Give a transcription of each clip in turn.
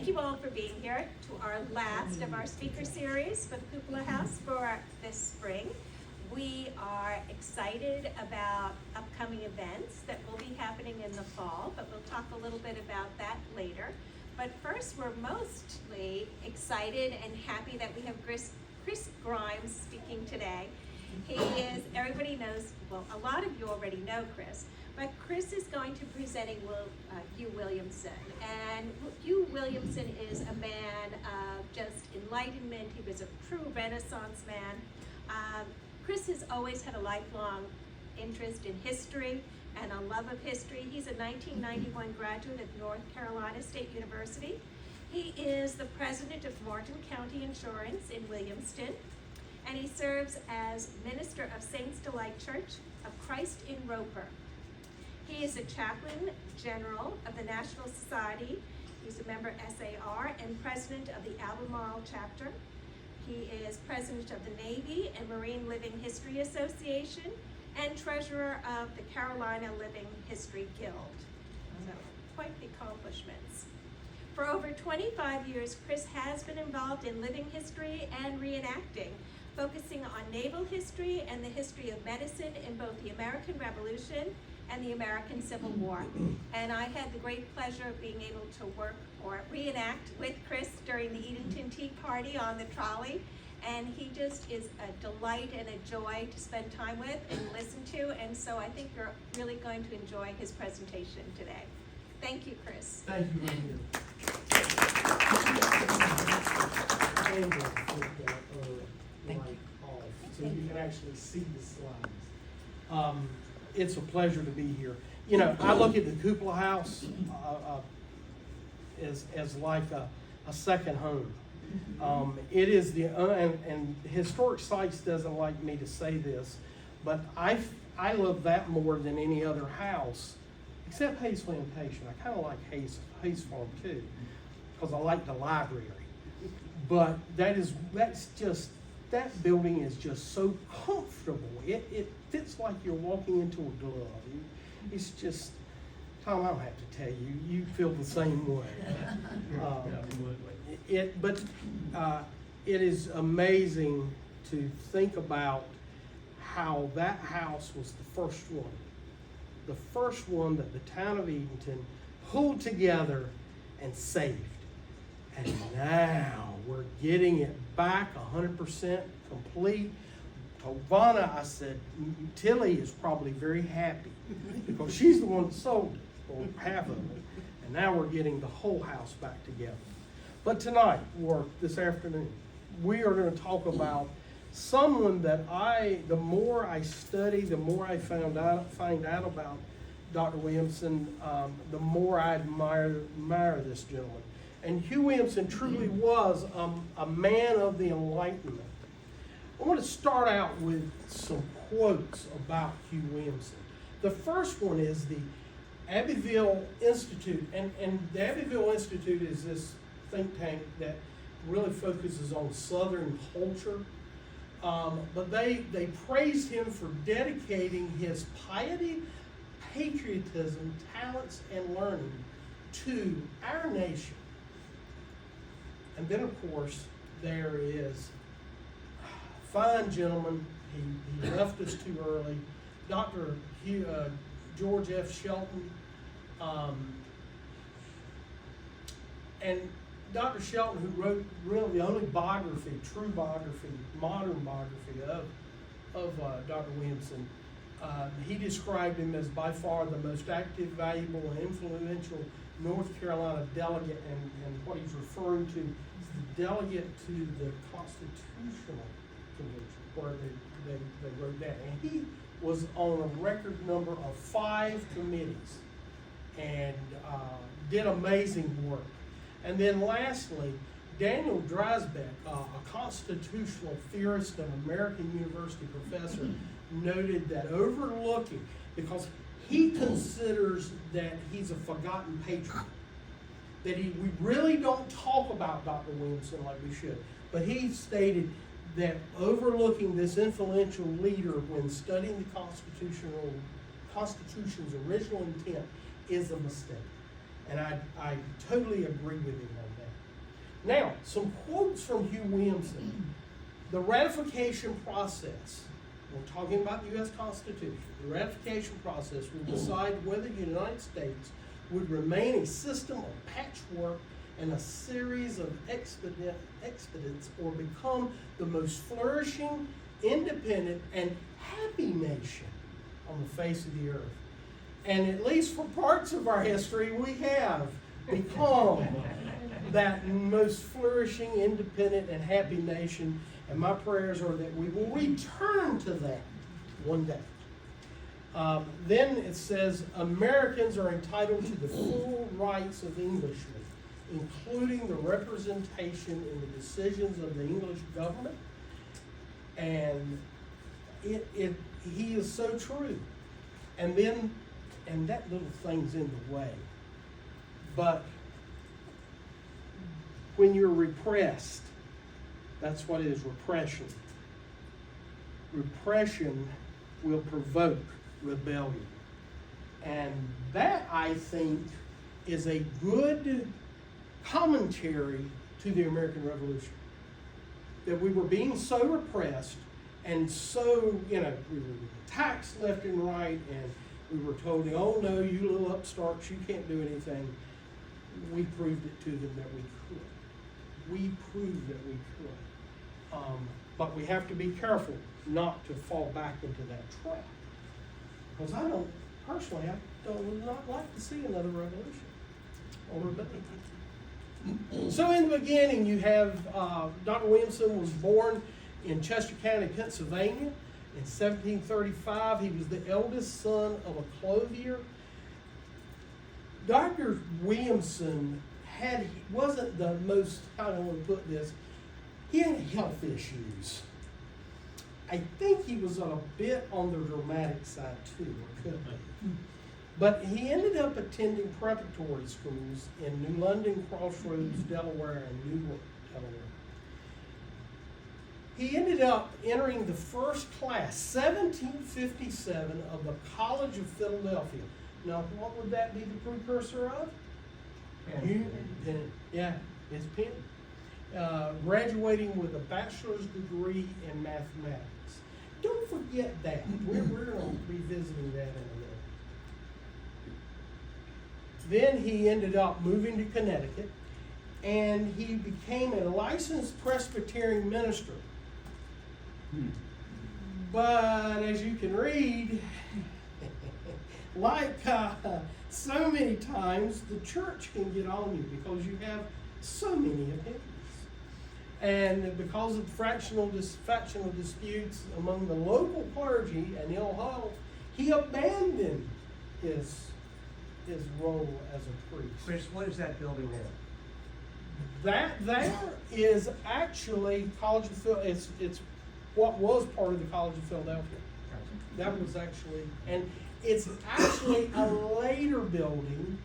you all for being here to our last of our speaker series for the Cupola House for this spring. We are excited about upcoming events that will be happening in the fall, but we'll talk a little bit about that later. But first, we're mostly excited and happy that we have Chris Grimes speaking today. He is, everybody knows, well, a lot of you already know Chris, but Chris is going to be presenting Hugh Williamson. And Hugh Williamson is a man of just enlightenment. He was a true Renaissance man. Chris has always had a lifelong interest in history and a love of history. He's a 1991 graduate of North Carolina State University. He is the president of Martin County Insurance in Williamston, and he serves as minister of Saints Delight Church of Christ in Roper. He is a chaplain general of the National Society. He's a member SAR and president of the Albemarle chapter. He is president of the Navy and Marine Living History Association and treasurer of the Carolina Living History Guild. So, quite the accomplishments. For over 25 years, Chris has been involved in living history and reenacting, focusing on naval history and the history of medicine in both the American Revolution and the American Civil War. And I had the great pleasure of being able to work or reenact with Chris during the Edenton Tea Party on the trolley. And he just is a delight and a joy to spend time with and listen to. And so I think you're really going to enjoy his presentation today. Thank you, Chris. Thank you, Linda. Thank you. So you can actually see the slides. It's a pleasure to be here. You know, I look at the Cupola House as like a second home. It is the, and Historic Sites doesn't like me to say this, but I love that more than any other house, except Hayes Plantation. I kind of like Hayes Farm too, because I like the library. But that building is just so comfortable. It fits like you're walking into a glove. It's just, Tom, I don't have to tell you, you feel the same way. It is amazing to think about how that house was the first one that the town of Edenton pulled together and saved. And now we're getting it back 100% complete. Told Vanna, I said, Tilly is probably very happy because she's the one that sold it, or half of it. And now we're getting the whole house back together. But tonight, or this afternoon, we are going to talk about someone that the more I study, the more I find out about Dr. Williamson, the more I admire this gentleman. And Hugh Williamson truly was a man of the Enlightenment. I want to start out with some quotes about Hugh Williamson. The first one is the Abbeville Institute, and the Abbeville Institute is this think tank that really focuses on Southern culture. But they praised him for dedicating his piety, patriotism, talents, and learning to our nation. And then, of course, there is a fine gentleman. He left us too early, Dr. George F. Shelton. And Dr. Shelton, who wrote really the only biography, true biography, modern biography of Dr. Williamson, he described him as by far the most active, valuable, and influential North Carolina delegate, and what he's referring to is the delegate to the Constitutional Convention, where they wrote that. And he was on a record number of 5 committees and did amazing work. And then lastly, Daniel Dreisbeck, a constitutional theorist and American University professor, noted that overlooking, because he considers that he's a forgotten patriot, that we really don't talk about Dr. Williamson like we should, but he stated that overlooking this influential leader when studying the Constitution's original intent is a mistake. And I totally agree with him on that. Now, some quotes from Hugh Williamson. The ratification process, we're talking about the U.S. Constitution, the ratification process will decide whether the United States would remain a system of patchwork and a series of expedients or become the most flourishing, independent, and happy nation on the face of the earth. And at least for parts of our history, we have become that most flourishing, independent, and happy nation. And my prayers are that we will return to that one day. Then it says, Americans are entitled to the full rights of Englishmen, including the representation in the decisions of the English government. And he is so true. And that little thing's in the way. But when you're repressed, that's what is repression. Repression will provoke rebellion. And that, I think, is a good commentary to the American Revolution. That we were being so repressed and so, we were taxed left and right, and we were told, oh no, you little upstarts, you can't do anything. We proved it to them that we could. We proved that we could. But we have to be careful not to fall back into that trap. Because I would not like to see another revolution or rebellion. So in the beginning, you have Dr. Williamson was born in Chester County, Pennsylvania. In 1735, he was the eldest son of a clothier. Dr. Williamson wasn't the most, how do I want to put this, he had health issues. I think he was a bit on the dramatic side too, or could be. But he ended up attending preparatory schools in New London, Crossroads, Delaware, and Newark, Delaware. He ended up entering the first class, 1757, of the College of Philadelphia. Now, what would that be the precursor of? Penn. Yeah, it's Penn. Graduating with a bachelor's degree in mathematics. Don't forget that. We're going to be visiting that in a minute. Then he ended up moving to Connecticut, and he became a licensed Presbyterian minister. But as you can read, like so many times, the church can get on you because you have so many opinions. And because of factional disputes among the local clergy and ill health, he abandoned his role as a priest. Chris, what is that building there? That there is actually College of Philadelphia. It's what was part of the College of Philadelphia. That was actually, and it's actually a later building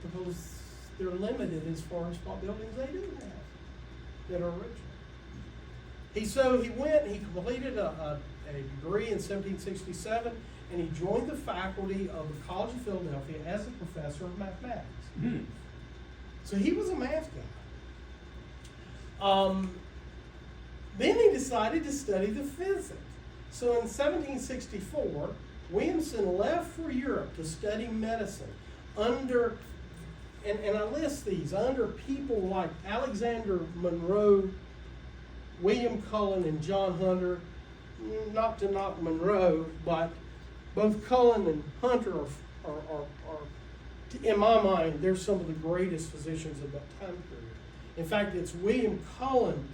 because they're limited as far as what buildings they do have that are original. He completed a degree in 1767, and he joined the faculty of the College of Philadelphia as a professor of mathematics. Mm-hmm. So he was a math guy. Then he decided to study the physics. So in 1764, Williamson left for Europe to study medicine under, and I list these, under people like Alexander Monroe, William Cullen, and John Hunter. Not to knock Monroe, but both Cullen and Hunter are in my mind, they're some of the greatest physicians of that time period. In fact, it's William Cullen,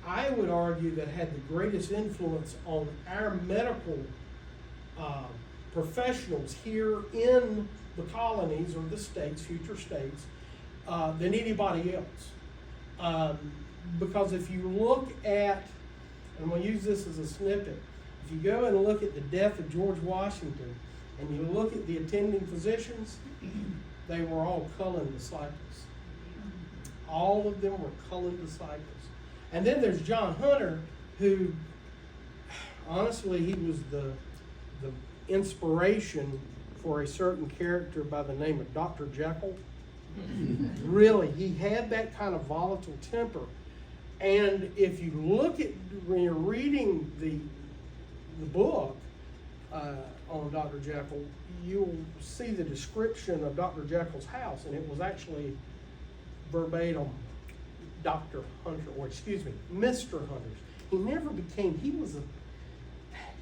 I would argue, that had the greatest influence on our medical professionals here in the colonies or the states, future states, than anybody else. Because if you look at, and I'm going to use this as a snippet, if you go and look at the death of George Washington, and you look at the attending physicians, they were all Cullen disciples. All of them were Cullen disciples. And then there's John Hunter, who, honestly, he was the inspiration for a certain character by the name of Dr. Jekyll. Really, he had that kind of volatile temper. And if you look at, when you're reading the book on Dr. Jekyll, you'll see the description of Dr. Jekyll's house, and it was actually verbatim Dr. Hunter, or excuse me, Mr. Hunter's. He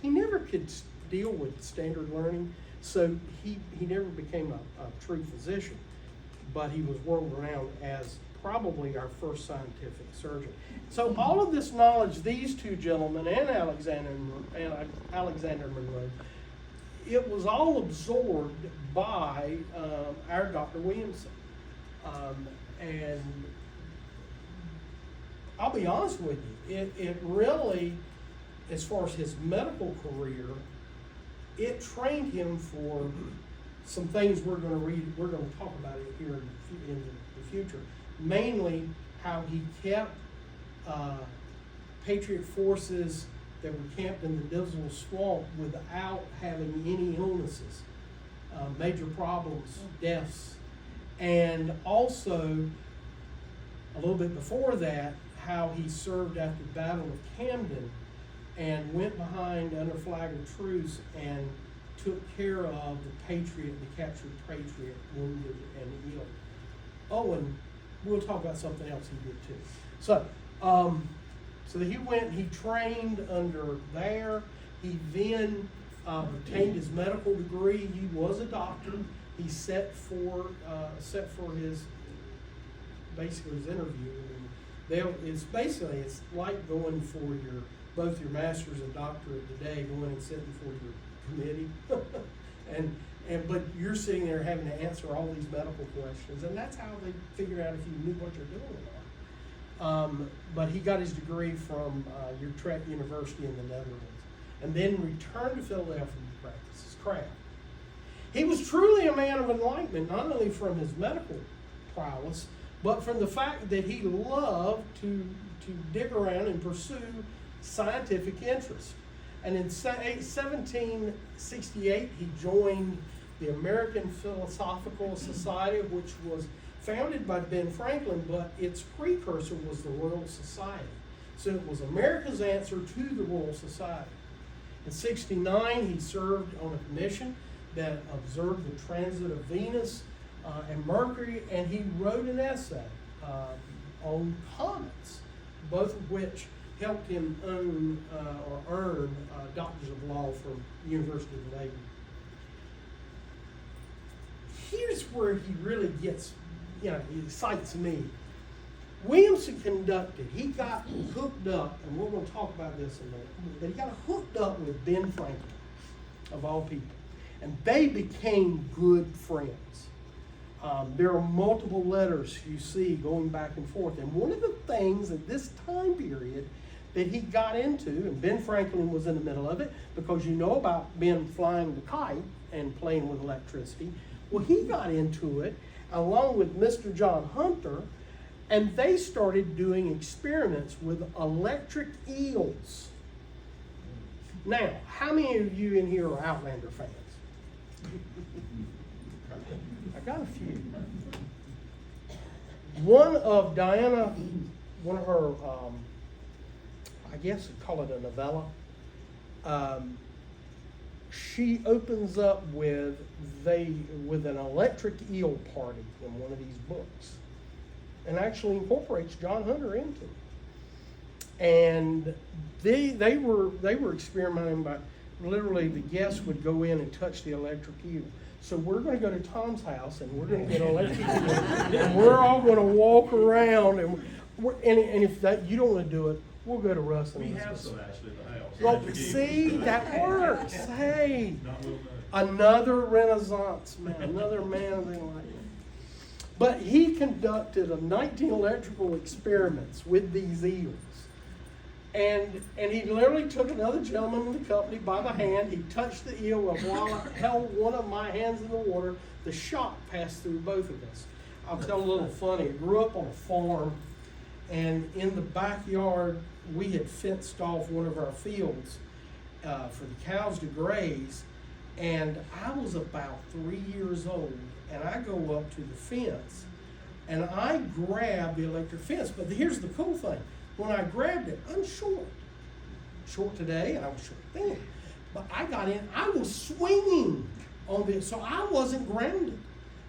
never could deal with standard learning, so he never became a true physician, but he was world renowned as probably our first scientific surgeon. So all of this knowledge, these two gentlemen and Alexander Monroe, it was all absorbed by our Dr. Williamson. And I'll be honest with you, it really, as far as his medical career, it trained him for some things we're going to talk about it here in the future. Mainly how he kept patriot forces that were camped in the Dismal Swamp without having any illnesses, major problems, deaths. And also, a little bit before that, how he served after the Battle of Camden and went behind under flag of truce and took care of the captured patriot, wounded and ill. Oh, and we'll talk about something else he did too. So, so he went, he trained under there. He then obtained his medical degree. He was a doctor. He set for his interview. It's like going for both your master's and doctorate today, going and sitting for your committee, but you're sitting there having to answer all these medical questions, and that's how they figure out if you knew what you're doing or not. But he got his degree from Utrecht University in the Netherlands, and then returned to Philadelphia to practice his craft. He was truly a man of enlightenment, not only from his medical prowess, but from the fact that he loved to dig around and pursue scientific interest. And in 1768, he joined the American Philosophical Society, which was founded by Ben Franklin, but its precursor was the Royal Society. So it was America's answer to the Royal Society. In 1969, he served on a commission that observed the transit of Venus and Mercury, and he wrote an essay on comets, both of which helped him earn Doctors of Law from the University of Leyden. Here's where he really gets, he excites me. Williamson he got hooked up, and we're going to talk about this in a minute, but he got hooked up with Ben Franklin, of all people, and they became good friends. There are multiple letters you see going back and forth, and one of the things at this time period that he got into, and Ben Franklin was in the middle of it, because you know about Ben flying the kite and playing with electricity. Well, he got into it along with Mr. John Hunter, and they started doing experiments with electric eels. Now, how many of you in here are Outlander fans? I got a few. One of her, I guess you'd call it a novella, she opens up with an electric eel party in one of these books, and actually incorporates John Hunter into it. And they were experimenting by literally the guests would go in and touch the electric eel. So we're going to go to Tom's house, and we're going to get an electric eel, and we're all going to walk around, and if you don't want to do it, we'll go to Russ. We have some actually at the house. Well, see, that works. Hey, another Renaissance man, another man of the Enlightenment. But he conducted 19 electrical experiments with these eels. And he literally took another gentleman in the company by the hand. He touched the eel, and while I held one of my hands in the water, the shock passed through both of us. I'll tell a little funny. I grew up on a farm, and in the backyard, we had fenced off one of our fields for the cows to graze. And I was about 3 years old, and I go up to the fence, And I grabbed the electric fence. But here's the cool thing. When I grabbed it, I'm short. Short today, and I was short then. But I got in, I was swinging on this, so I wasn't grounded.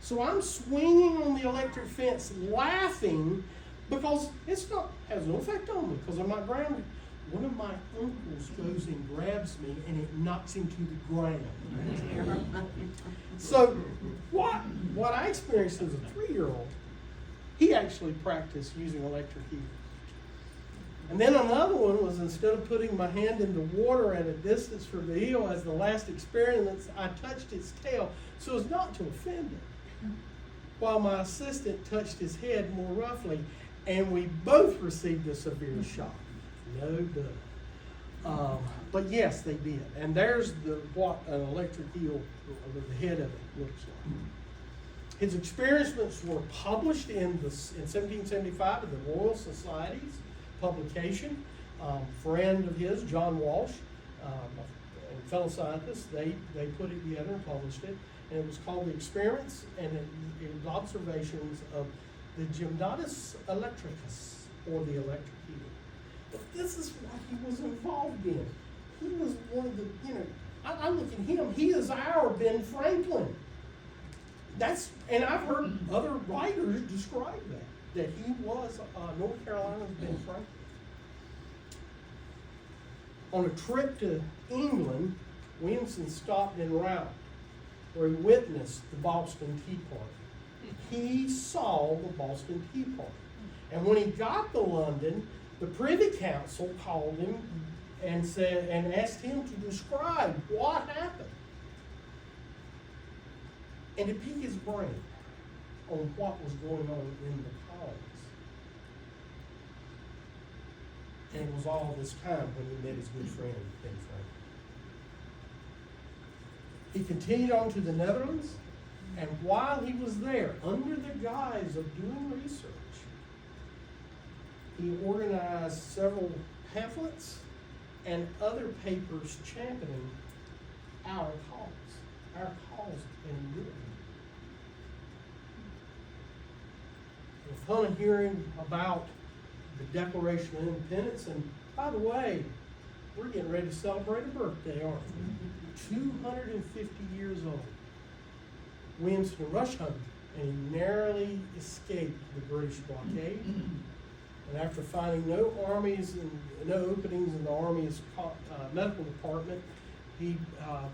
So I'm swinging on the electric fence, laughing, because it's not, has no effect on me, because I'm not grounded. One of my uncles goes and grabs me, and it knocks him to the ground. So what I experienced as a 3-year-old, he actually practiced using electric heat. And then another one was, instead of putting my hand in the water at a distance from the eel as the last experience, I touched its tail so as not to offend it, while my assistant touched his head more roughly, and we both received a severe shock. No duh. But yes, they did. And there's what an electric eel, the head of it, looks like. His experiments were published in 1775 in the Royal Society's publication. Friend of his, John Walsh, a fellow scientist, they put it together and published it. And it was called The Experiments and it was observations of the Gymnotus Electricus, or the electric eel. But this is what he was involved in. He was one of the, I look at him, he is our Ben Franklin. And I've heard other writers describe that he was North Carolina's Ben Franklin. On a trip to England, Williamson stopped en route where he witnessed the Boston Tea Party. He saw the Boston Tea Party. And when he got to London, the Privy Council called him and asked him to describe what happened, and to pick his brain on what was going on in the colonies. And it was all this time when he met his good friend, Ben Franklin. He continued on to the Netherlands, and while he was there, under the guise of doing research, he organized several pamphlets and other papers championing our cause in Europe. Upon hearing about the Declaration of Independence, and by the way, we're getting ready to celebrate a birthday, aren't we? 250 years old. Williamson rushed home, and he narrowly escaped the British blockade. And after finding no openings in the Army's medical department, he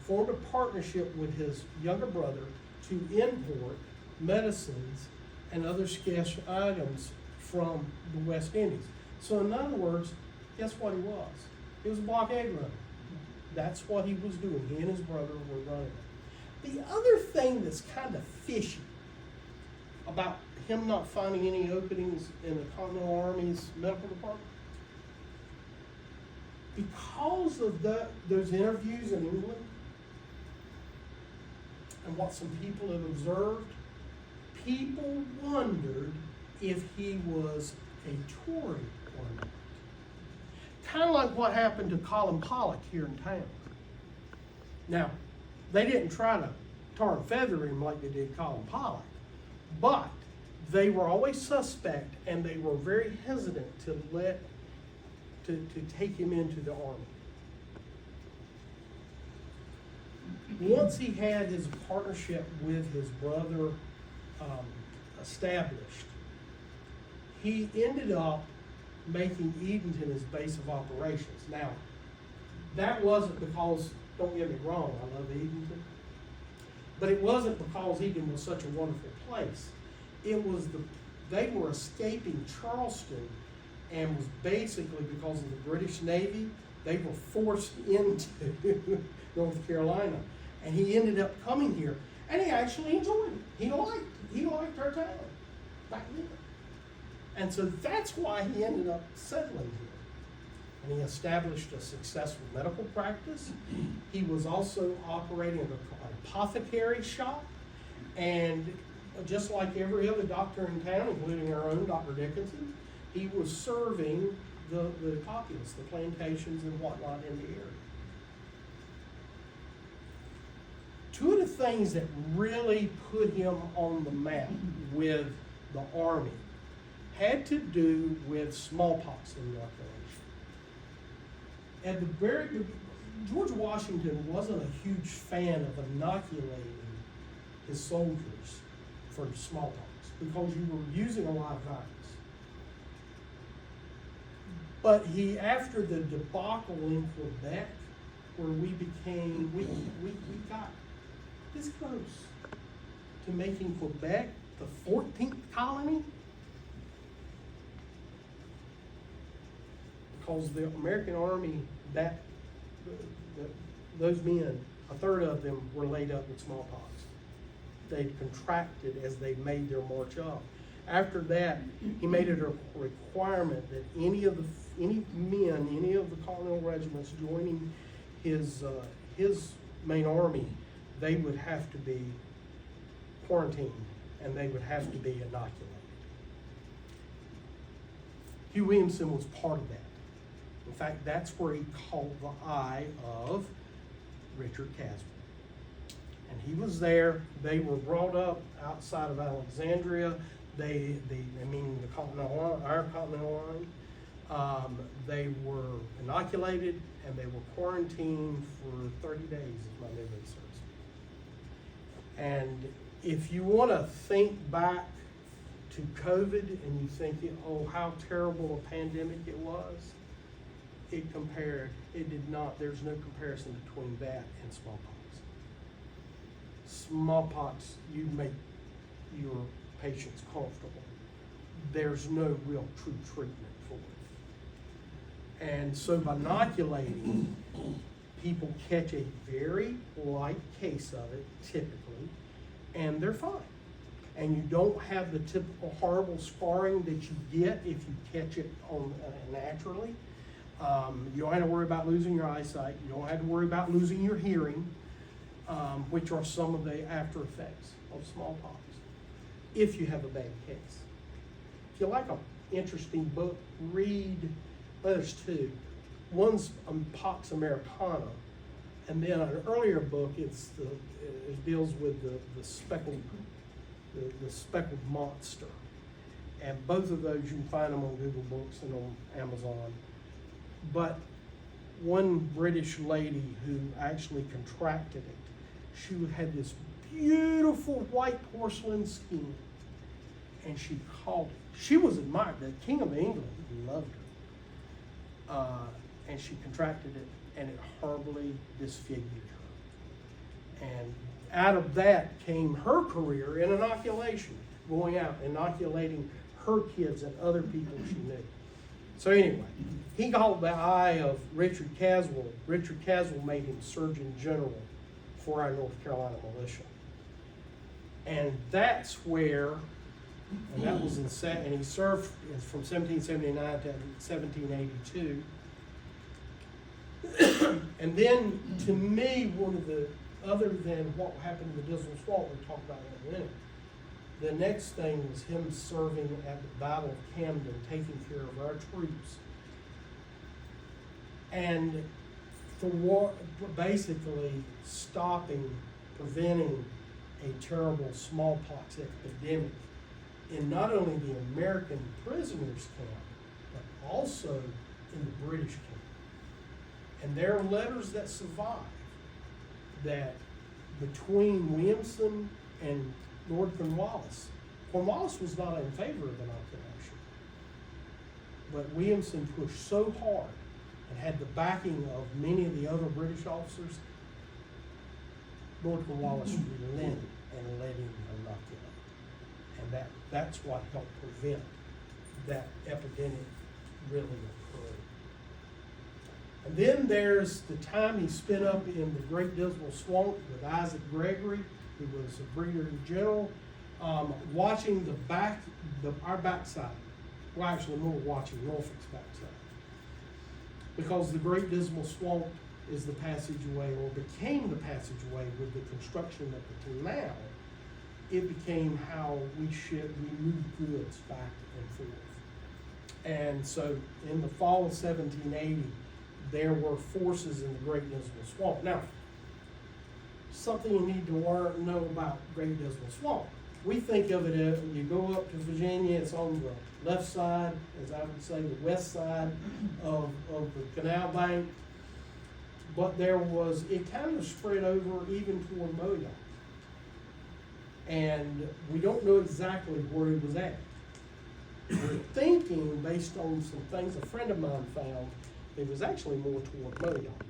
formed a partnership with his younger brother to import medicines and other scarce items from the West Indies. So in other words, guess what he was? He was a blockade runner. That's what he was doing. He and his brother were running it. The other thing that's kind of fishy about him not finding any openings in the Continental Army's medical department, because of those interviews in England and what some people have observed, people wondered if he was a Tory or not. Kind of like what happened to Colin Pollock here in town. Now, they didn't try to tar and feather him like they did Colin Pollock, but they were always suspect, and they were very hesitant to take him into the army. Once he had his partnership with his brother established, he ended up making Edenton his base of operations. Now, that wasn't because, don't get me wrong, I love Edenton, but it wasn't because Edenton was such a wonderful place. It was they were escaping Charleston, and was basically because of the British Navy, they were forced into North Carolina. And he ended up coming here, and he actually enjoyed it. He liked our town back then. And so that's why he ended up settling here. And he established a successful medical practice. He was also operating an apothecary shop, and just like every other doctor in town, including our own Dr. Dickinson, he was serving the populace, the plantations and whatnot in the area. Two of the things that really put him on the map with the Army, had to do with smallpox inoculation. At the very George Washington wasn't a huge fan of inoculating his soldiers for smallpox because you were using a lot of virus. But he, after the debacle in Quebec, where we got this close to making Quebec the 14th colony, because the American Army, those men, a third of them were laid up with smallpox. They contracted as they made their march up. After that, he made it a requirement that any of the Continental regiments joining his main army, they would have to be quarantined and they would have to be inoculated. Hugh Williamson was part of that. In fact, that's where he caught the eye of Richard Caswell. And he was there. They were brought up outside of Alexandria. Meaning the Continental Line, our Continental Line. They were inoculated and they were quarantined for 30 days, if my memory serves. And if you want to think back to COVID and you think, oh, how terrible a pandemic it was, it did not, there's no comparison between that and smallpox. Smallpox, you make your patients comfortable. There's no real true treatment for it. And so by inoculating, people catch a very light case of it, typically, and they're fine. And you don't have the typical horrible scarring that you get if you catch it naturally. You don't have to worry about losing your eyesight. You don't have to worry about losing your hearing, which are some of the after effects of smallpox, if you have a bad case. If you like an interesting book, read, there's two. One's Pax Americana, and then an earlier book, it deals with the speckled monster. And both of those, you can find them on Google Books and on Amazon. But one British lady who actually contracted it, she had this beautiful white porcelain skin, and she called it. She was admired. The King of England loved her. And she contracted it, and it horribly disfigured her. And out of that came her career in inoculation, going out, inoculating her kids and other people she knew. So anyway, he caught the eye of Richard Caswell. Richard Caswell made him Surgeon General for our North Carolina militia. And that's where, and that was and he served from 1779 to 1782. And then, to me, one of the, other than what happened in the Dismal Swamp, we'll talk about in a minute, the next thing was him serving at the Battle of Camden, taking care of our troops. And for war, basically preventing a terrible smallpox epidemic in not only the American prisoners camp, but also in the British camp. And there are letters that survive that between Williamson and Lord Cornwallis was not in favor of inoculation. But Williamson pushed so hard and had the backing of many of the other British officers, Lord Cornwallis relented and let him inoculate. And that's what helped prevent that epidemic really occurring. And then there's the time he spent up in the Great Dismal Swamp with Isaac Gregory, who was a brigadier general, watching our backside. Well, actually more watching Norfolk's backside. Because the Great Dismal Swamp is the passageway, or became the passageway with the construction of the canal. It became how we moved goods back and forth. And so in the fall of 1780, there were forces in the Great Dismal Swamp. Now, something you need to know about Great Dismal Swamp. we think of it as, you go up to Virginia, it's on the left side, as I would say, the west side of the canal bank. But it kind of spread over even toward Modoc. And we don't know exactly where he was at. We're thinking, based on some things a friend of mine found, it was actually more toward Modoc.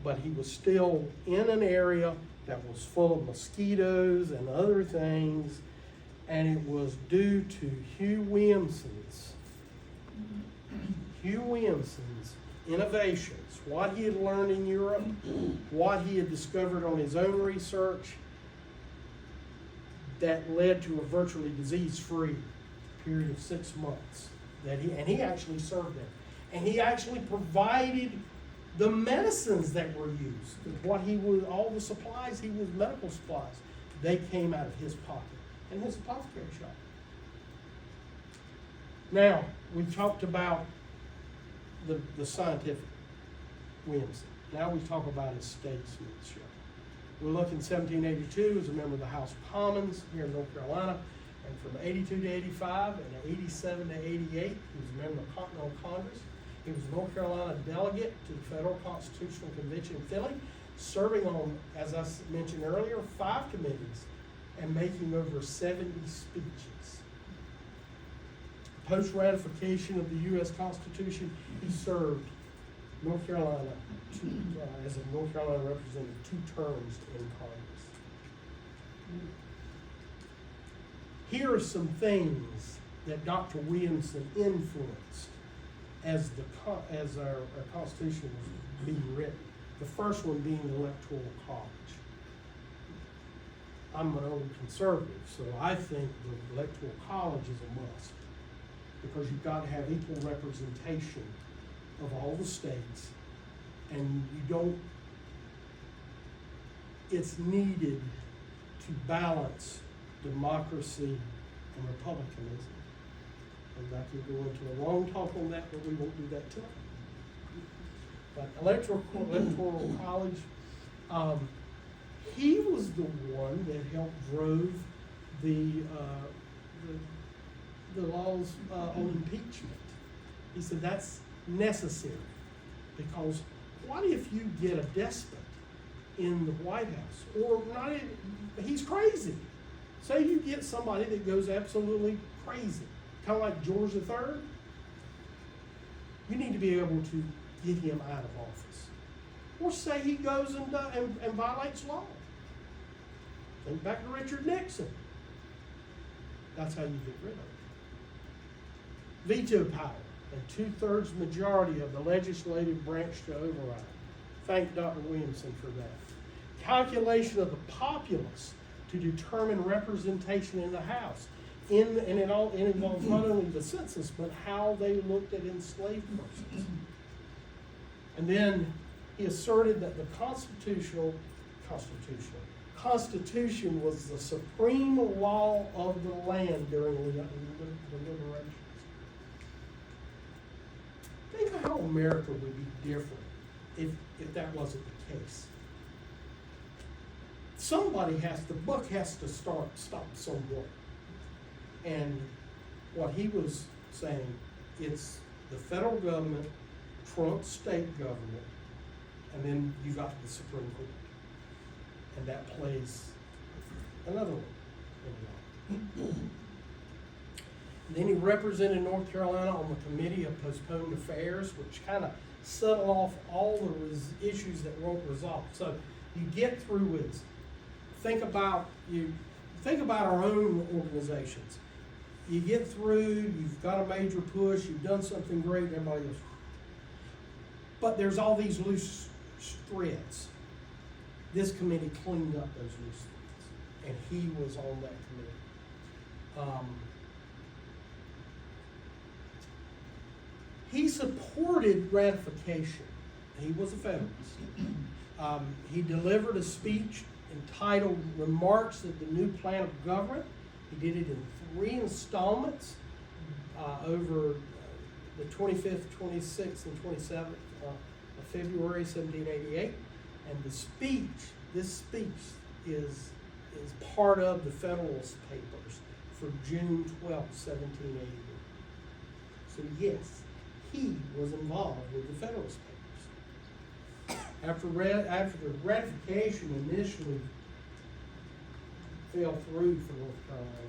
But he was still in an area that was full of mosquitoes and other things, and it was due to Hugh Williamson's innovations, what he had learned in Europe, what he had discovered on his own research, that led to a virtually disease-free period of 6 months. He actually served there. And he actually provided the medicines that were used. All the supplies, medical supplies, they came out of his pocket and his apothecary shop. Now, we talked about the scientific Williamson. Now we talk about his statesmanship. We look in 1782 as a member of the House of Commons here in North Carolina, and from 82 to 85 and 87 to 88, he was a member of the Continental Congress. He was a North Carolina delegate to the Federal Constitutional Convention in Philly, serving on, as I mentioned earlier, 5 committees and making over 70 speeches. Post-ratification of the U.S. Constitution, he served North Carolina as a North Carolina representative 2 terms in Congress. Here are some things that Dr. Williamson influenced as our Constitution was being written. The first one being the Electoral College. I'm an old conservative, so I think the Electoral College is a must, because you've got to have equal representation of all the states, and it's needed to balance democracy and republicanism. And I could go into a long talk on that, but we won't do that tonight. But Electoral College, he was the one that helped drove the laws on impeachment. He said that's necessary, because what if you get a despot in the White House, or not? He's crazy. Say you get somebody that goes absolutely crazy, kind of like George III. You need to be able to get him out of office. Or say he goes and violates law. Think back to Richard Nixon. That's how you get rid of it. Veto power, a 2/3 majority of the legislative branch to override. Thank Dr. Williamson for that. Calculation of the populace to determine representation in the House. It involves not only the census, but how they looked at enslaved persons. And then he asserted that the Constitution was the supreme law of the land during the deliberations. Think of how America would be different if that wasn't the case. The buck has to stop somewhere. And what he was saying, it's the federal government trumps state government, and then you got the Supreme Court. And that plays another one. And then he represented North Carolina on the Committee of Postponed Affairs, which kind of settled off all the issues that weren't resolved. So you get through with, think about our own organizations. You get through, you've got a major push, you've done something great, and everybody goes, but there's all these loose threads. This committee cleaned up those loose threads, and he was on that committee. He supported ratification. He was a Federalist. He delivered a speech entitled Remarks of the New Plan of Government. He did it in 3 installments over the 25th, 26th, and 27th of February 1788. And this speech is is part of the Federalist Papers for June 12, 1781. So yes, he was involved with the Federalist Papers. After the ratification initially fell through for North Carolina,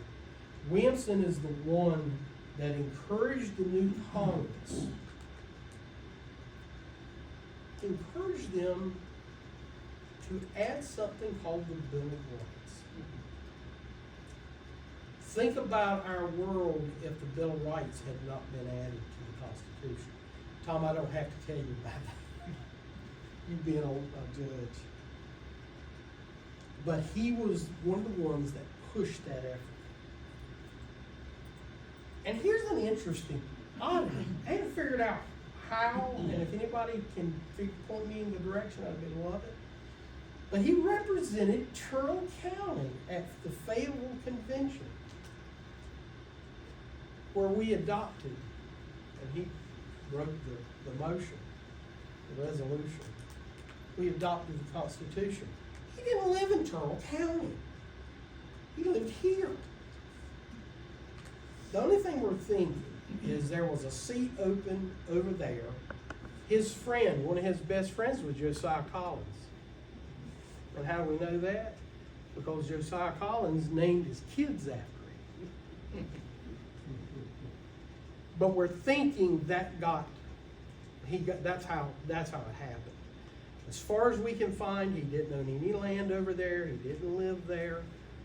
Williamson is the one that encouraged the new Congress, encouraged them to add something called the Bill of Rights. Think about our world if the Bill of Rights had not been added to the Constitution. Tom, I don't have to tell you about that. You've been a judge. But he was one of the ones that pushed that effort. And here's an interesting oddity. I haven't figured out how, and if anybody can point me in the direction, I'd love it. But he represented Turtle County at the Fayetteville Convention, where we adopted, and he wrote the motion, the resolution. We adopted the Constitution. He didn't live in Turtle County. He lived here. The only thing we're thinking is there was a seat open over there. His friend, one of his best friends, was Josiah Collins. And how do we know that? Because Josiah Collins named his kids after him. But we're thinking that's how it happened. As far as we can find, he didn't own any land over there. He didn't live there.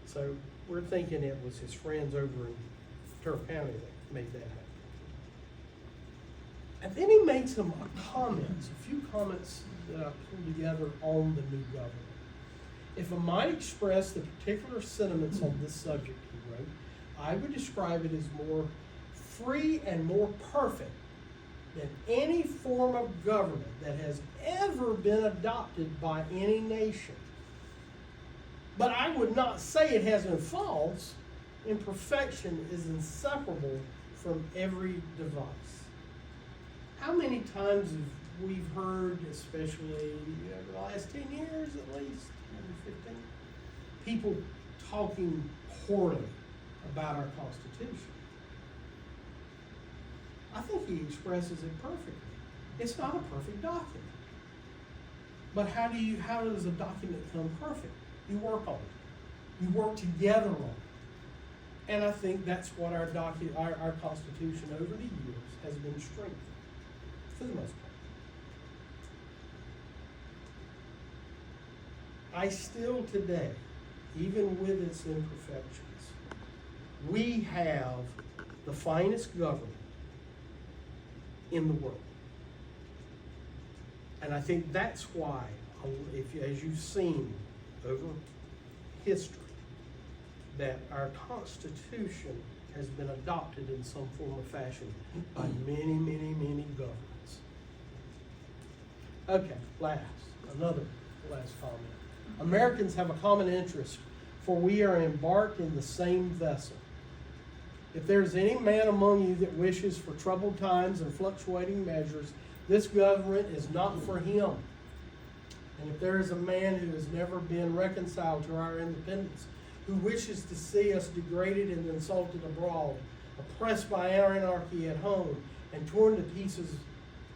So we're thinking it was his friends over in Turtle County that made that happen. And then he made some comments, a few comments that I pulled together on the new government. If I might express the particular sentiments on this subject, he wrote, I would describe it as more free and more perfect than any form of government that has ever been adopted by any nation. But I would not say it has no faults. Imperfection is inseparable from every device. How many times have we heard, especially over the last 10 years at least, maybe 15, people talking poorly about our Constitution? I think he expresses it perfectly. It's not a perfect document. But how does a document become perfect? You work on it. You work together on it. And I think that's what our Constitution over the years has been strengthened, for the most part. I still today, even with its imperfections, we have the finest government in the world. And I think that's why, as you've seen over history, that our Constitution has been adopted in some form or fashion by many, many, many governments. Okay, another last comment. Americans have a common interest, for we are embarked in the same vessel. If there is any man among you that wishes for troubled times and fluctuating measures, this government is not for him. And if there is a man who has never been reconciled to our independence, who wishes to see us degraded and insulted abroad, oppressed by our anarchy at home, and torn to pieces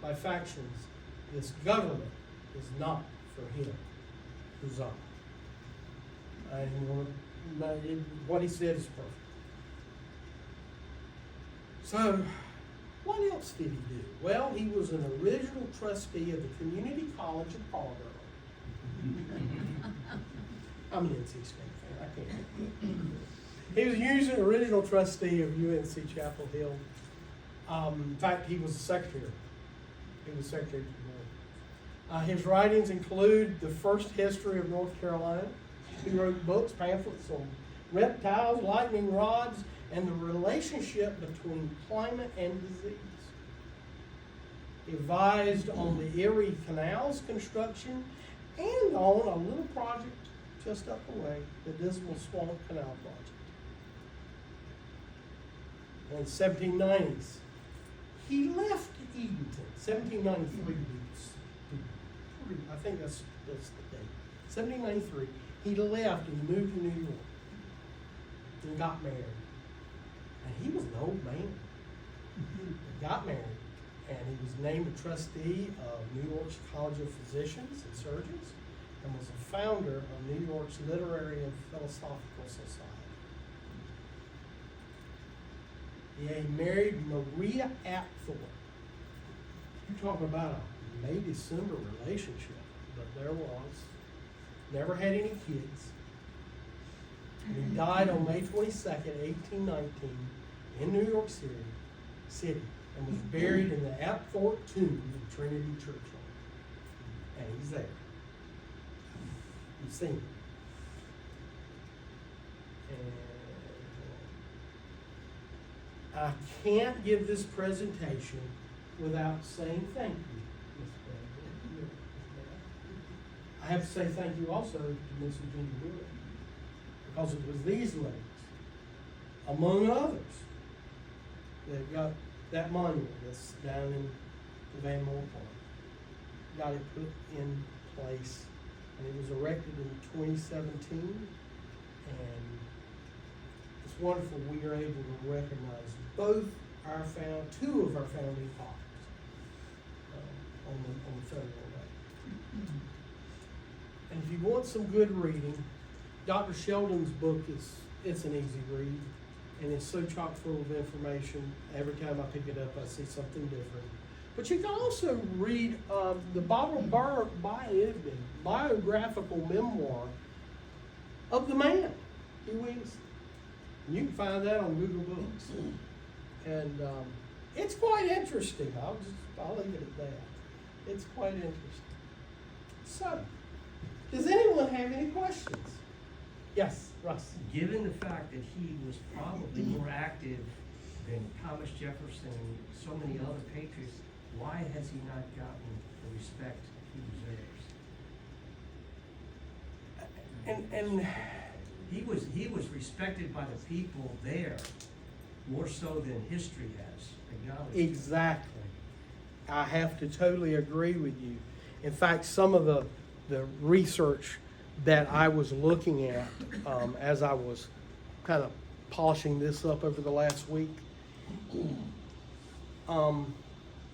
by factions, this government is not for him. Huzzah. What he said is perfect. So, what else did he do? Well, he was an original trustee of the Community College of Marlboro. I'm an NC State fan, I can't. He was usually an original trustee of UNC Chapel Hill. In fact, he was the secretary. He was secretary to the board. His writings include the first history of North Carolina. He wrote books, pamphlets on reptiles, lightning rods, and the relationship between climate and disease. He advised on the Erie Canal's construction and on a little project just up the way, the Dismal Swamp Canal project. In the 1790s, he left Edenton. 1793, I think that's the date. 1793, He left and moved to New York and got married. And he was an old man. He got married, and he was named a trustee of New York's College of Physicians and Surgeons, and was a founder of New York's Literary and Philosophical Society. Yeah, he married Maria Apthorpe. You're talking about a May December relationship, but there was. Never had any kids. And he died on May 22nd, 1819, in New York City, and was buried in the Apthorpe tomb in Trinity Church. And he's there. You've seen him. And I can't give this presentation without saying thank you, Ms. President. I have to say thank you also to Ms. Virginia Wood, because it was these ladies, among others, that got that monument that's down in the Van Moore Park, got it put in place, and it was erected in 2017, and it's wonderful we are able to recognize two of our founding fathers on the federal level. And if you want some good reading, Dr. Sheldon's book it's an easy read, and it's so chock full of information. Every time I pick it up, I see something different. But you can also read the biographical memoir of the man, Hugh Williamson. And you can find that on Google Books. And it's quite interesting. I'll leave it at that. It's quite interesting. So, does anyone have any questions? Yes, Russ. Given the fact that he was probably more active than Thomas Jefferson and so many other patriots, why has he not gotten the respect he deserves? And he was respected by the people there more so than history has acknowledged. exactly. I have to totally agree with you. In fact, some of the research that I was looking at as I was kind of polishing this up over the last week, a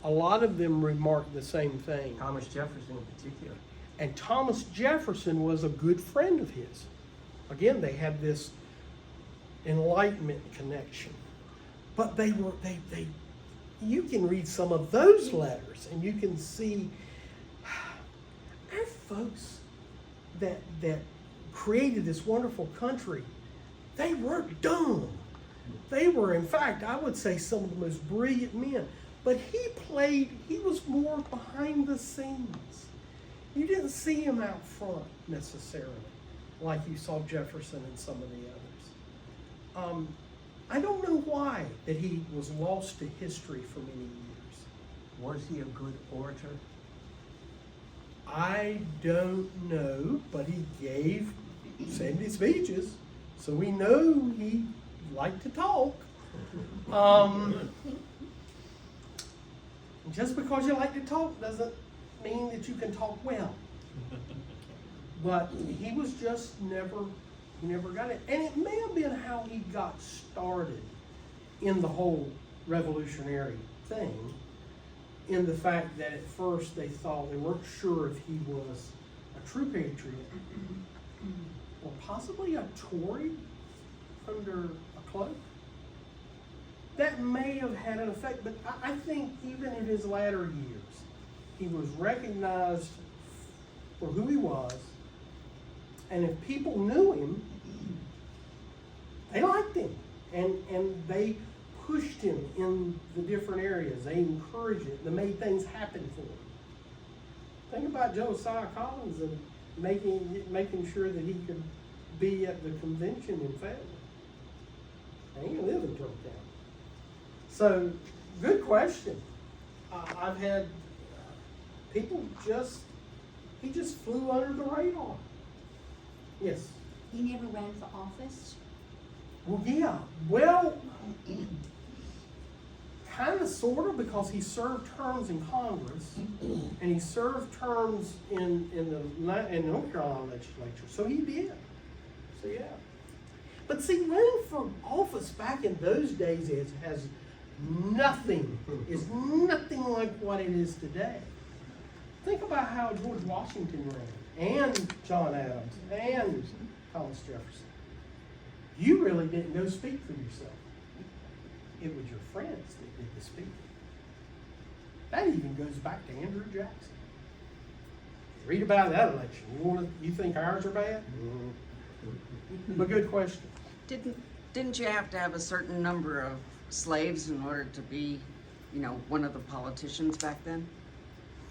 lot of them remarked the same thing. Thomas Jefferson in particular. And Thomas Jefferson was a good friend of his. Again, they had this Enlightenment connection. But you can read some of those letters and you can see our folks that created this wonderful country, they weren't dumb. They were, in fact, I would say some of the most brilliant men. But he was more behind the scenes. You didn't see him out front necessarily, like you saw Jefferson and some of the others. I don't know why that he was lost to history for many years. Was he a good orator? I don't know, but he gave 70 speeches, so we know he liked to talk. Just because you like to talk doesn't mean that you can talk well. But he was just he never got it. And it may have been how he got started in the whole revolutionary thing, in the fact that at first they weren't sure if he was a true patriot or possibly a Tory under a cloak. That may have had an effect, but I think even in his latter years, he was recognized for who he was, and if people knew him, they liked him, and they pushed him in the different areas. They encouraged it. They made things happen for him. Think about Josiah Collins and making sure that he could be at the convention in Fayetteville. And he lived in Turktown. So, good question. I've had people he just flew under the radar. Yes? He never ran for office? Well, yeah. Well, kind of, sort of, because he served terms in Congress, and he served terms in the North Carolina legislature, so he did. So yeah. But see, running for office back in those days is nothing like what it is today. Think about how George Washington ran, and John Adams, and Thomas Jefferson. You really didn't go speak for yourself. It was your friends that did the speaking. That even goes back to Andrew Jackson. Read about that election. You think ours are bad? But good question. Didn't you have to have a certain number of slaves in order to be, one of the politicians back then?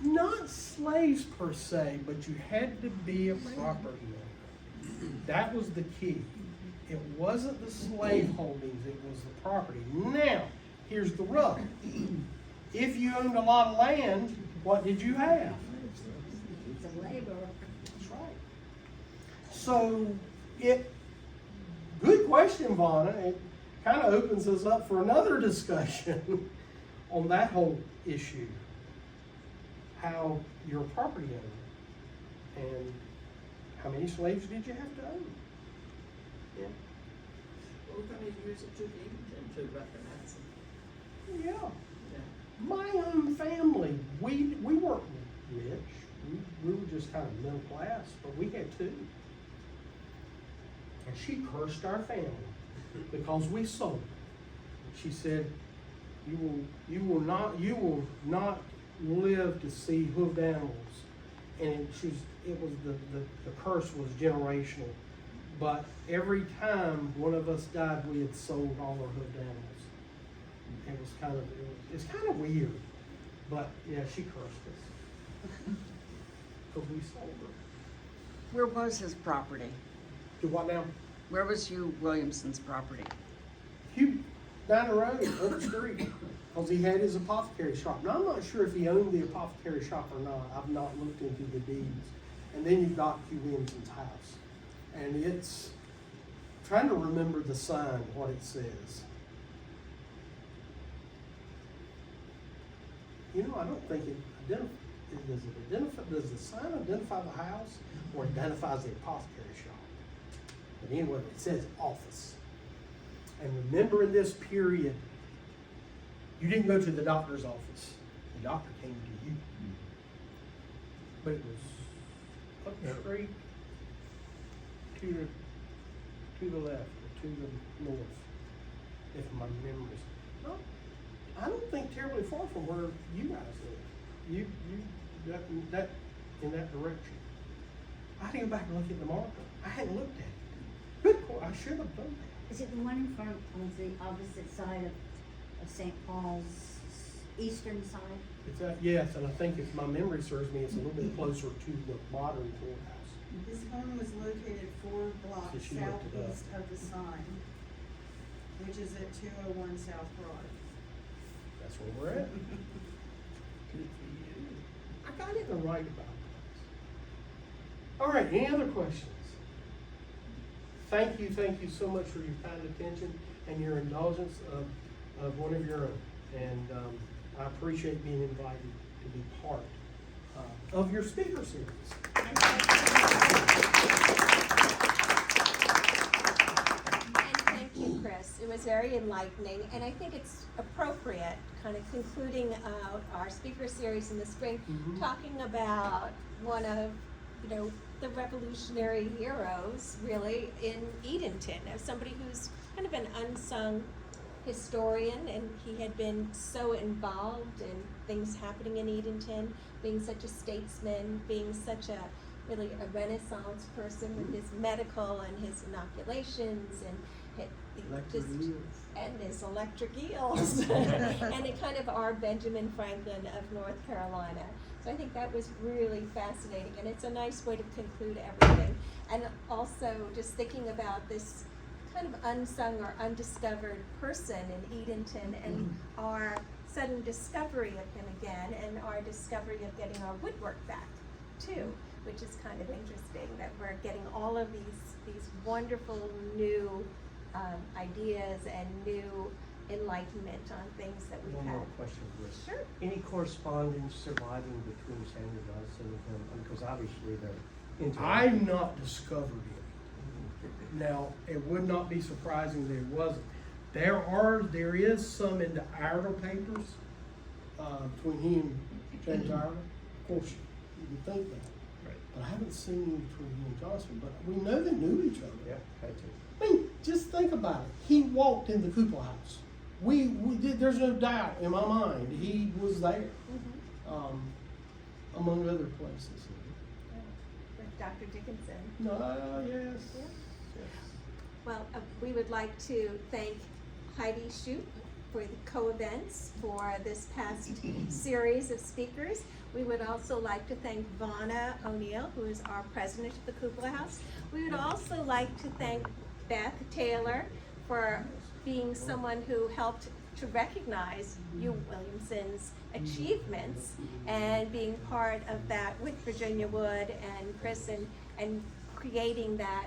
Not slaves per se, but you had to be a property owner. That was the key. It wasn't the slave holdings, it was the property. Now, here's the rub. If you owned a lot of land, what did you have? The labor. That's right. So, good question, Vonna. It kind of opens us up for another discussion on that whole issue. How you're a property owner, and how many slaves did you have to own? Yeah. Well, how many years it took Edenton to recognize them? Yeah. Yeah. My own family, we weren't rich. We were just kind of middle class, but we had two. And she cursed our family because we sold. She said, you will not live to see hoofed animals. And the curse was generational. But every time one of us died, we had sold all our hoofed animals. It's kind of weird. But yeah, she cursed us. Because we sold her. Where was his property? Do what now? Where was Hugh Williamson's property? Hugh, down the road, up the street. Because he had his apothecary shop. Now, I'm not sure if he owned the apothecary shop or not. I've not looked into the deeds. And then you've got Hugh Williamson's house. And it's, trying to remember the sign, what it says. I don't think does the sign identify the house or identifies the apothecary shop? But anyway, it says office. And remember, in this period, you didn't go to the doctor's office. The doctor came to you. But it was up the street, to the left, or to the north, if my memory's. No, I don't think terribly far from where you guys live. That in that direction. I had to go back and look at the marker. I hadn't looked at it. Good call. I should have done that. Is it the one in front on the opposite side of St. Paul's eastern side? It's yes, and I think if my memory serves me, it's a little bit closer to the modern courthouse. His home was located 4 blocks So she looked it up. southeast of the sign, which is at 201 South Broad. That's where we're at. Good for you. I got it in the right about place. All right, any other questions? Thank you so much for your kind attention and your indulgence of one of your own. And I appreciate being invited to be part of your speaker series. And thank you, Chris. It was very enlightening, and I think it's appropriate, kind of concluding out our speaker series in the spring, talking about one of, the revolutionary heroes, really, in Edenton, as somebody who's kind of an unsung historian, and he had been so involved in things happening in Edenton, being such a statesman, being such a Renaissance person with his medical and his inoculations and his electric eels and it kind of our Benjamin Franklin of North Carolina. So I think that was really fascinating, and it's a nice way to conclude everything. And also just thinking about this kind of unsung or undiscovered person in Edenton and our sudden discovery of him again, and our discovery of getting our woodwork back too, which is kind of interesting that we're getting all of these wonderful new ideas and new enlightenment on things that we've One had. more question, Bruce. Sure. Any correspondence surviving between Samuel Johnson and him? Because obviously they're into. I've not discovered it. Now, it would not be surprising that it wasn't. There is some in the Iredell papers, between he and James Iredell. Of course, you would think that. Right. But I haven't seen any between he and Johnson, but we know they knew each other. Yeah, had to. I mean, just think about it. He walked in the Kupla House. We did, there's no doubt in my mind, he was there, among other places. With Dr. Dickinson. No, yes. Yeah. Yes. Well, we would like to thank Heidi Shoup for the co-events for this past series of speakers. We would also like to thank Vonna O'Neill, who is our president of the Kupla House. We would also like to thank Beth Taylor for being someone who helped to recognize Hugh Williamson's achievements and being part of that with Virginia Wood and Chris and creating that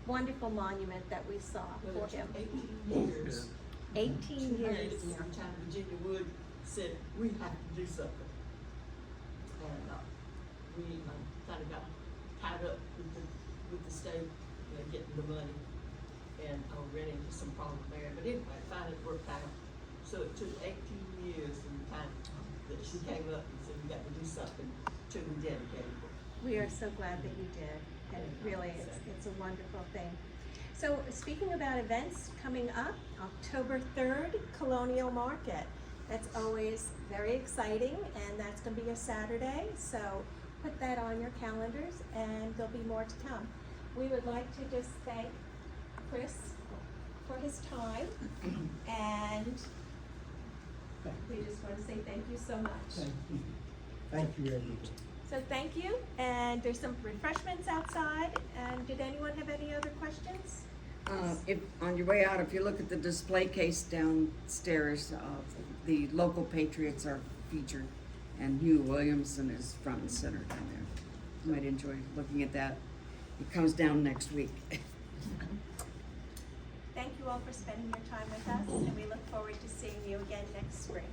wonderful monument that we saw for him. 18 years. 18 years. Every time Virginia Wood said, we have to do something. And, we kind of got tied up with the state, getting the money. And ran into some problems there, but anyway, finally it worked out. So it took 18 years from the time that she came up and said, we got to do something to be dedicated. We are so glad that you did, and really, it's a wonderful thing. So speaking about events coming up, October 3rd, Colonial Market. That's always very exciting, and that's gonna be a Saturday, so put that on your calendars, and there'll be more to come. We would like to just thank Chris for his time, and we just want to say thank you so much. Thank you. Thank you, everyone. So thank you, and there's some refreshments outside, and did anyone have any other questions? If, on your way out, if you look at the display case downstairs, the local patriots are featured, and Hugh Williamson is front and center down there. You might enjoy looking at that. It comes down next week. Thank you all for spending your time with us, and we look forward to seeing you again next spring.